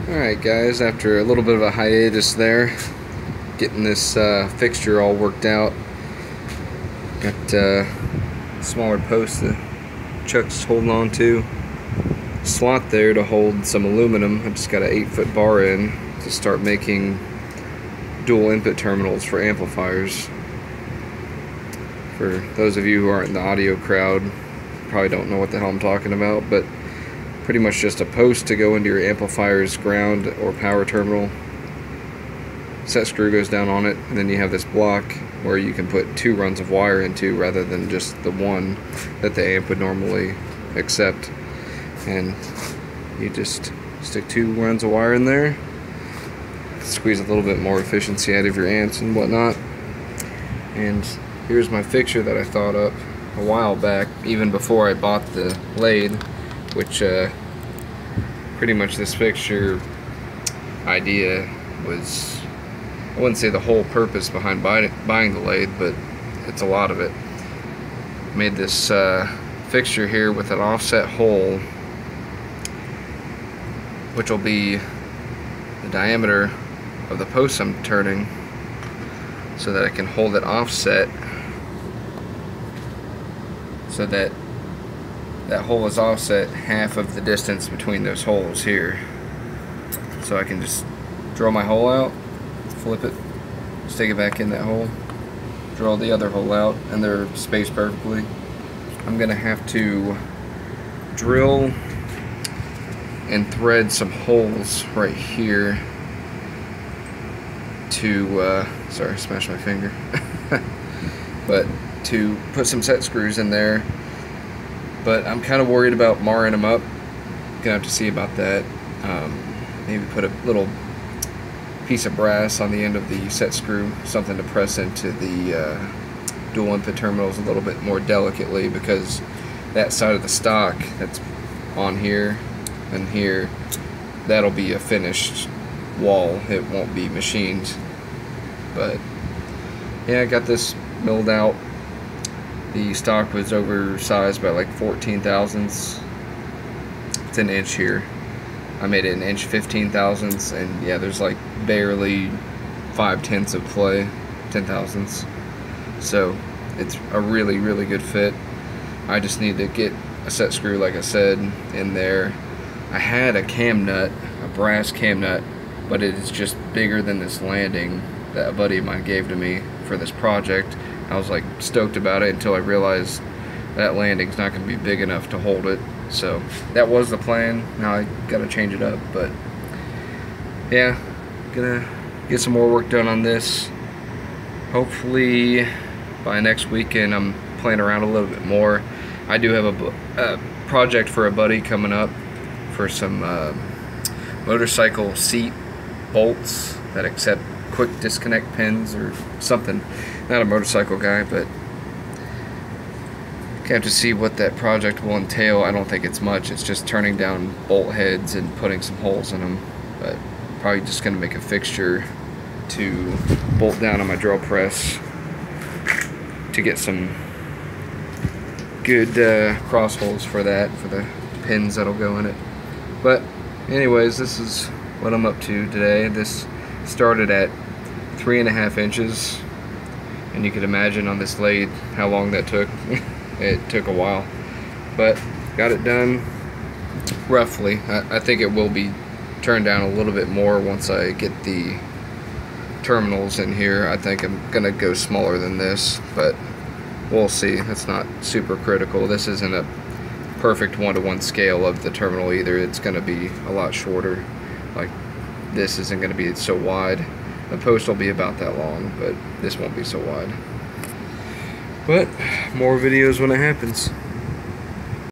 Alright guys, after a little bit of a hiatus there, getting this fixture all worked out. Got smaller posts that Chuck's holding on to. Slot there to hold some aluminum. I just got an 8-foot bar in to start making dual input terminals for amplifiers. For those of you who aren't in the audio crowd, probably don't know what the hell I'm talking about, but pretty much just a post to go into your amplifier's ground or power terminal. Set screw goes down on it, and then you have this block where you can put 2 runs of wire into rather than just the one that the amp would normally accept. And you just stick 2 runs of wire in there, squeeze a little bit more efficiency out of your amps and whatnot. And here's my fixture that I thought up a while back, even before I bought the lathe, which pretty much this fixture idea was, I wouldn't say the whole purpose behind buying the lathe, but it's a lot of it. Made this fixture here with an offset hole, which will be the diameter of the post I'm turning, so that I can hold it offset, so that that hole is offset half of the distance between those holes here. So I can just drill my hole out, flip it, stick it back in that hole, drill the other hole out, and they're spaced perfectly. I'm gonna have to drill and thread some holes right here to, sorry, I smashed my finger, but to put some set screws in there. But I'm kind of worried about marring them up. Gonna have to see about that. Maybe put a little piece of brass on the end of the set screw, something to press into the dual input terminals a little bit more delicately, because that side of the stock that's on here and here, that'll be a finished wall. It won't be machined. But yeah, I got this milled out. The stock was oversized by like 14 thousandths. It's an inch here. I made it an inch 15 thousandths, and yeah, there's like barely 5/10 of play, 10 thousandths. So it's a really good fit. I just need to get a set screw, like I said, in there. I had a cam nut, a brass cam nut, but it is just bigger than this landing that a buddy of mine gave to me for this project. I was like stoked about it until I realized that landing's not going to be big enough to hold it. So that was the plan. Now I got to change it up, but yeah, gonna get some more work done on this. Hopefully by next weekend I'm playing around a little bit more. I do have a project for a buddy coming up for some motorcycle seat bolts that accept quick disconnect pins or something. Not a motorcycle guy, but have to see what that project will entail. I don't think it's much. It's just turning down bolt heads and putting some holes in them. But probably just gonna make a fixture to bolt down on my drill press to get some good cross holes for that, for the pins that'll go in it. But anyways, this is what I'm up to today. This started at 3.5 inches, and you can imagine on this lathe how long that took. It took a while, but got it done roughly. I think it will be turned down a little bit more once I get the terminals in here. I think I'm gonna go smaller than this, but we'll see. That's not super critical. This isn't a perfect 1-to-1 scale of the terminal either. It's gonna be a lot shorter. Like, this isn't gonna be so wide. The post will be about that long, but this won't be so wide. But more videos when it happens.